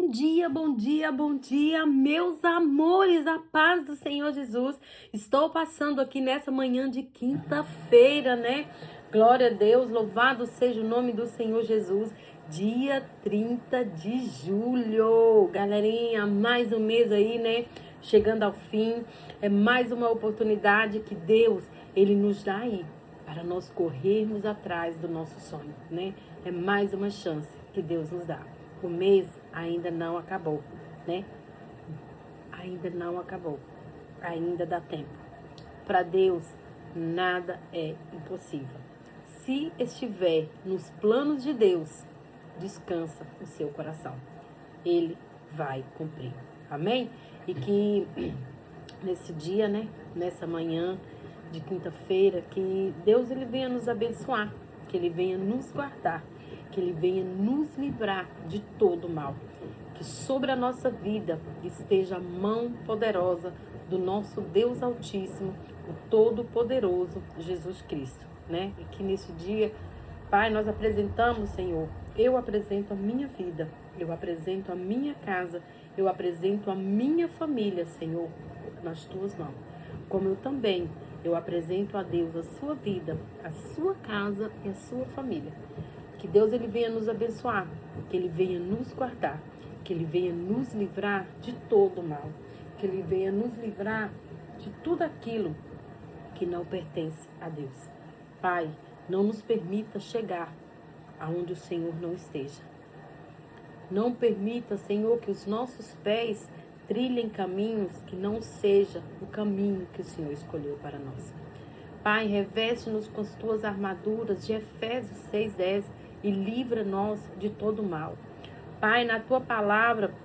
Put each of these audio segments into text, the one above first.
bom dia, bom dia, meus amores, a paz do Senhor Jesus. Estou passando aqui nessa manhã de quinta-feira, né? Glória a Deus, louvado seja o nome do Senhor Jesus. Dia 30 de julho. Galerinha, mais um mês aí, né? Chegando ao fim. É mais uma oportunidade que Deus, Ele nos dá aí para nós corrermos atrás do nosso sonho, né? É mais uma chance que Deus nos dá. O mês ainda não acabou, né? Ainda não acabou. Ainda dá tempo. Para Deus, nada é impossível. Se estiver nos planos de Deus, descansa o seu coração. Ele vai cumprir. Amém? E que nesse dia, né? Nessa manhã de quinta-feira, que Deus ele venha nos abençoar, que Ele venha nos guardar, que Ele venha nos livrar de todo mal, que sobre a nossa vida esteja a mão poderosa do nosso Deus Altíssimo, o Todo-Poderoso Jesus Cristo, né? E que nesse dia, Pai, nós apresentamos, Senhor, eu apresento a minha vida, eu apresento a minha casa, eu apresento a minha família, Senhor, nas Tuas mãos. Como eu também, eu apresento a Deus a sua vida, a sua casa e a sua família. Que Deus ele venha nos abençoar, que Ele venha nos guardar, que Ele venha nos livrar de todo mal, que Ele venha nos livrar de tudo aquilo que não pertence a Deus. Pai, não nos permita chegar aonde o Senhor não esteja. Não permita, Senhor, que os nossos pés trilhem caminhos que não seja o caminho que o Senhor escolheu para nós. Pai, reveste-nos com as tuas armaduras de Efésios 6:10 e livra-nos de todo mal. Pai, na tua palavra,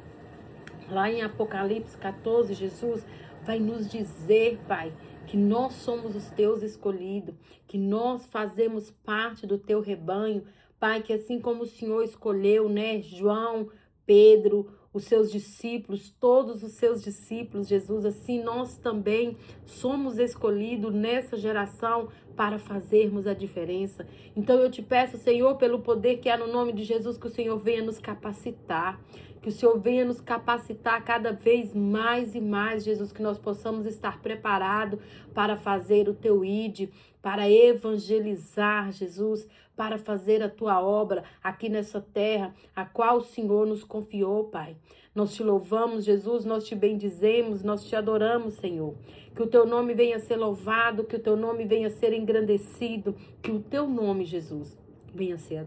lá em Apocalipse 14, Jesus vai nos dizer, Pai, que nós somos os teus escolhidos, que nós fazemos parte do teu rebanho. Pai, que assim como o Senhor escolheu, né, João, Pedro, os seus discípulos, todos os seus discípulos, Jesus, assim nós também somos escolhidos nessa geração para fazermos a diferença. Então eu te peço, Senhor, pelo poder que há no nome de Jesus, que o Senhor venha nos capacitar, que o Senhor venha nos capacitar cada vez mais e mais, Jesus, que nós possamos estar preparados para fazer o teu ID, para evangelizar, Jesus, para fazer a tua obra aqui nessa terra, a qual o Senhor nos confiou, Pai. Nós te louvamos, Jesus, nós te bendizemos, nós te adoramos, Senhor. Que o teu nome venha ser louvado, que o teu nome venha ser engrandecido, que o teu nome, Jesus, venha ser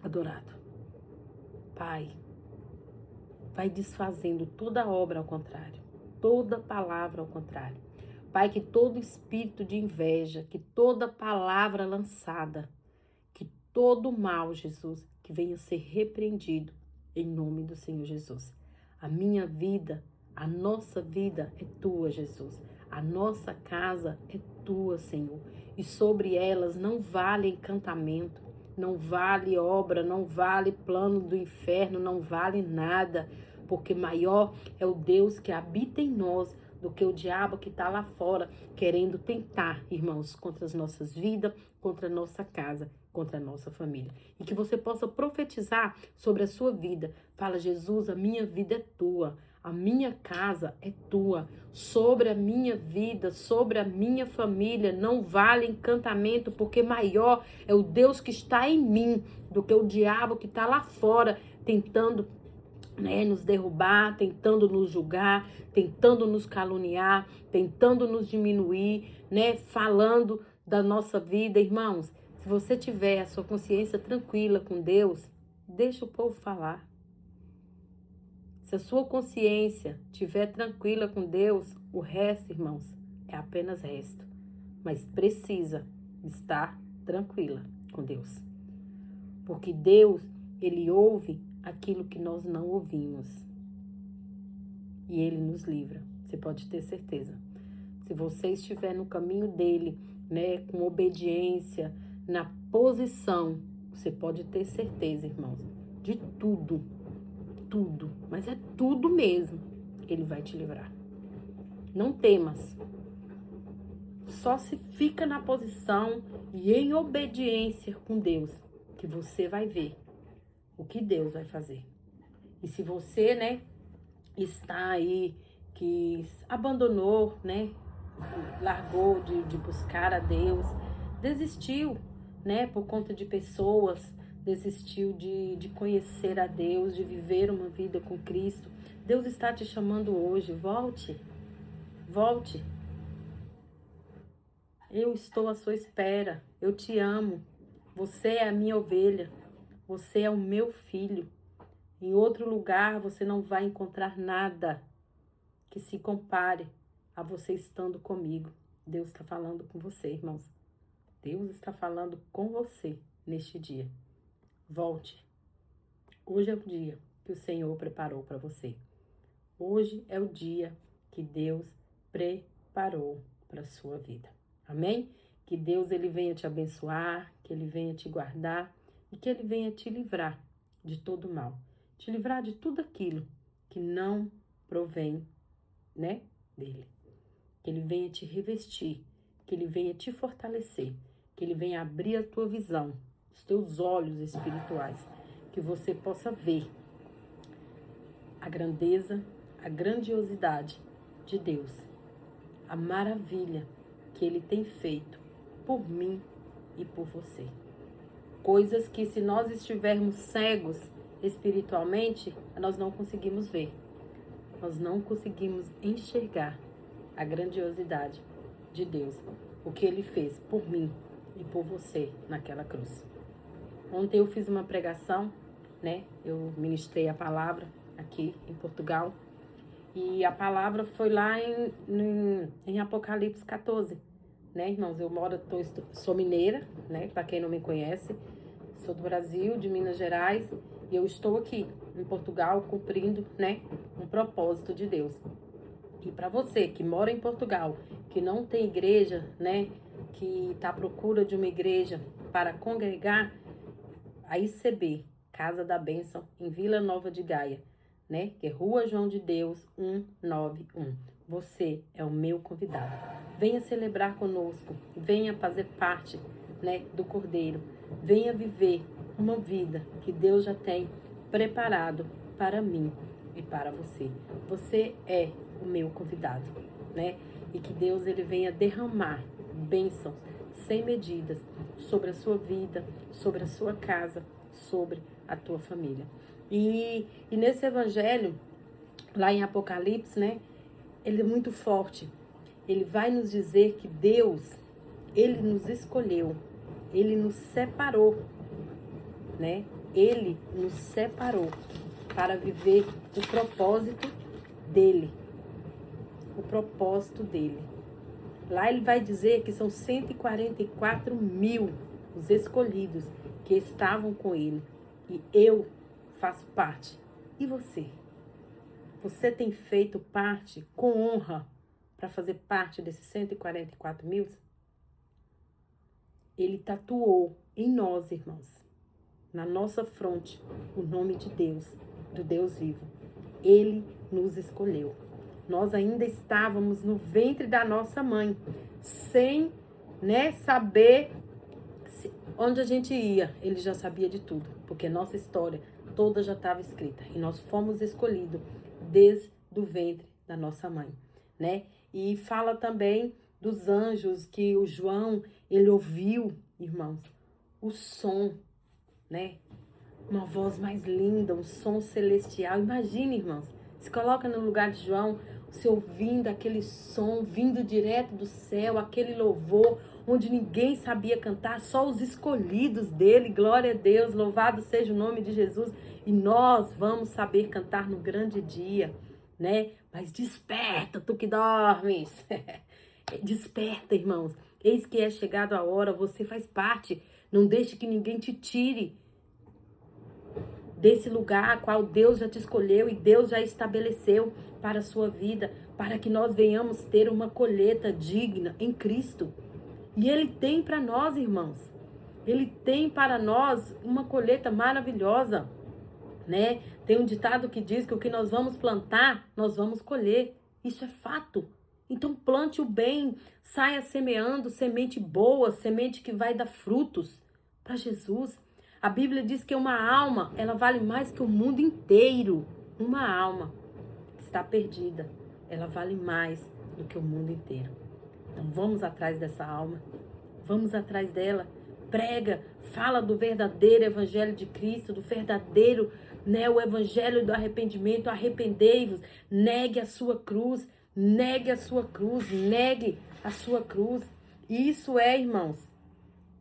adorado. Pai, vai desfazendo toda obra ao contrário, toda palavra ao contrário. Pai, que todo espírito de inveja, que toda palavra lançada, que todo mal, Jesus, que venha ser repreendido em nome do Senhor Jesus. A minha vida, a nossa vida é tua, Jesus. A nossa casa é tua, Senhor. E sobre elas não vale encantamento, não vale obra, não vale plano do inferno, não vale nada, porque maior é o Deus que habita em nós do que o diabo que está lá fora, querendo tentar, irmãos, contra as nossas vidas, contra a nossa casa, contra a nossa família. E que você possa profetizar sobre a sua vida. Fala, Jesus, a minha vida é tua, a minha casa é tua, sobre a minha vida, sobre a minha família, não vale encantamento, porque maior é o Deus que está em mim do que o diabo que está lá fora, tentando, né, nos derrubar, tentando nos julgar, tentando nos caluniar, tentando nos diminuir, né, falando da nossa vida. Irmãos, se você tiver a sua consciência tranquila com Deus, deixa o povo falar. Se a sua consciência estiver tranquila com Deus, o resto, irmãos, é apenas resto. Mas precisa estar tranquila com Deus. Porque Deus, Ele ouve aquilo que nós não ouvimos. E Ele nos livra. Você pode ter certeza. Se você estiver no caminho dEle, né, com obediência, na posição, você pode ter certeza, irmãos, de tudo, mas é tudo mesmo, Ele vai te livrar. Não temas. Só se fica na posição e em obediência com Deus, que você vai ver o que Deus vai fazer. E se você, né, está aí, que abandonou, né, largou de buscar a Deus, desistiu, né, por conta de pessoas, desistiu de conhecer a Deus, de viver uma vida com Cristo, Deus está te chamando hoje, volte, volte. Eu estou à sua espera, eu te amo, você é a minha ovelha, você é o meu filho. Em outro lugar você não vai encontrar nada que se compare a você estando comigo. Deus está falando com você, irmãos. Deus está falando com você neste dia. Volte. Hoje é o dia que o Senhor preparou para você. Hoje é o dia que Deus preparou para a sua vida. Amém? Que Deus ele venha te abençoar, que ele venha te guardar e que ele venha te livrar de todo mal. Te livrar de tudo aquilo que não provém, né, dele. Que ele venha te revestir, que ele venha te fortalecer, que ele venha abrir a tua visão, os teus olhos espirituais, que você possa ver a grandeza, a grandiosidade de Deus, a maravilha que ele tem feito por mim e por você. Coisas que se nós estivermos cegos espiritualmente, nós não conseguimos ver. Nós não conseguimos enxergar a grandiosidade de Deus, o que ele fez por mim e por você naquela cruz. Ontem eu fiz uma pregação, né? Eu ministrei a palavra aqui em Portugal e a palavra foi lá em Apocalipse 14, né, irmãos? Sou mineira, né? Para quem não me conhece, sou do Brasil, de Minas Gerais, e eu estou aqui em Portugal cumprindo, né, um propósito de Deus. E para você que mora em Portugal, que não tem igreja, né, que está à procura de uma igreja para congregar, a ICB, Casa da Bênção, em Vila Nova de Gaia, né, que é Rua João de Deus 191. Você é o meu convidado. Venha celebrar conosco, venha fazer parte, né, do Cordeiro. Venha viver uma vida que Deus já tem preparado para mim e para você. Você é o meu convidado, né? E que Deus ele venha derramar bênçãos sem medidas sobre a sua vida, sobre a sua casa, sobre a tua família. E nesse evangelho, lá em Apocalipse, né? Ele é muito forte. Ele vai nos dizer que Deus, ele nos escolheu, ele nos separou, né? Ele nos separou para viver o propósito dele. O propósito dele. Lá ele vai dizer que são 144 mil os escolhidos que estavam com ele. E eu faço parte. E você? Você tem feito parte com honra para fazer parte desses 144 mil? Ele tatuou em nós, irmãos, na nossa fronte, o nome de Deus, do Deus vivo. Ele nos escolheu. Nós ainda estávamos no ventre da nossa mãe, sem, né, saber onde a gente ia. Ele já sabia de tudo, porque nossa história toda já estava escrita. E nós fomos escolhidos desde o ventre da nossa mãe, né? E fala também dos anjos que o João, ele ouviu, irmãos, o som, né? Uma voz mais linda, um som celestial. Imagine, irmãos, se coloca no lugar de João, você ouvindo aquele som vindo direto do céu, aquele louvor onde ninguém sabia cantar, só os escolhidos dele. Glória a Deus, louvado seja o nome de Jesus. E nós vamos saber cantar no grande dia, né? Mas desperta, tu que dormes. Desperta, irmãos. Eis que é chegado a hora, você faz parte. Não deixe que ninguém te tire desse lugar a qual Deus já te escolheu e Deus já estabeleceu para a sua vida, para que nós venhamos ter uma colheita digna em Cristo. E Ele tem para nós, irmãos, Ele tem para nós uma colheita maravilhosa, né? Tem um ditado que diz que o que nós vamos plantar, nós vamos colher. Isso é fato. Então plante o bem, saia semeando semente boa, semente que vai dar frutos para Jesus. A Bíblia diz que uma alma, ela vale mais que o mundo inteiro. Uma alma está perdida, ela vale mais do que o mundo inteiro. Então vamos atrás dessa alma, vamos atrás dela. Prega, fala do verdadeiro evangelho de Cristo, do verdadeiro, né, o evangelho do arrependimento. Arrependei-vos, negue a sua cruz, negue a sua cruz, negue a sua cruz. Isso é, irmãos,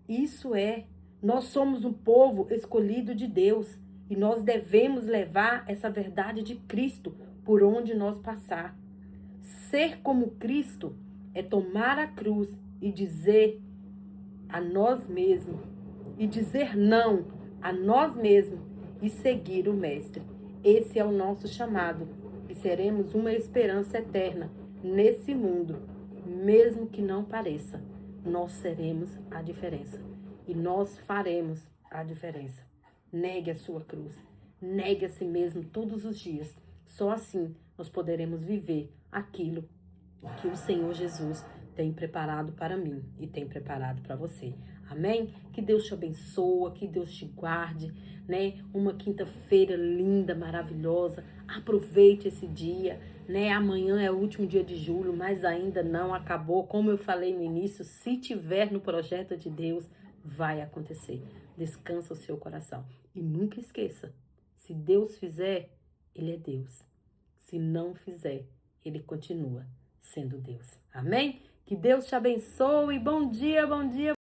isso é. Nós somos um povo escolhido de Deus e nós devemos levar essa verdade de Cristo por onde nós passar. Ser como Cristo é tomar a cruz e dizer a nós mesmos, e dizer não a nós mesmos e seguir o Mestre. Esse é o nosso chamado e seremos uma esperança eterna nesse mundo, mesmo que não pareça. Nós seremos a diferença e nós faremos a diferença. Negue a sua cruz, negue a si mesmo todos os dias. Só assim nós poderemos viver aquilo que o Senhor Jesus tem preparado para mim e tem preparado para você. Amém? Que Deus te abençoe, que Deus te guarde, né? Uma quinta-feira linda, maravilhosa. Aproveite esse dia, né? Amanhã é o último dia de julho, mas ainda não acabou. Como eu falei no início, se tiver no projeto de Deus, vai acontecer. Descansa o seu coração. E nunca esqueça, se Deus fizer, Ele é Deus. Se não fizer, Ele continua sendo Deus. Amém? Que Deus te abençoe. Bom dia, bom dia.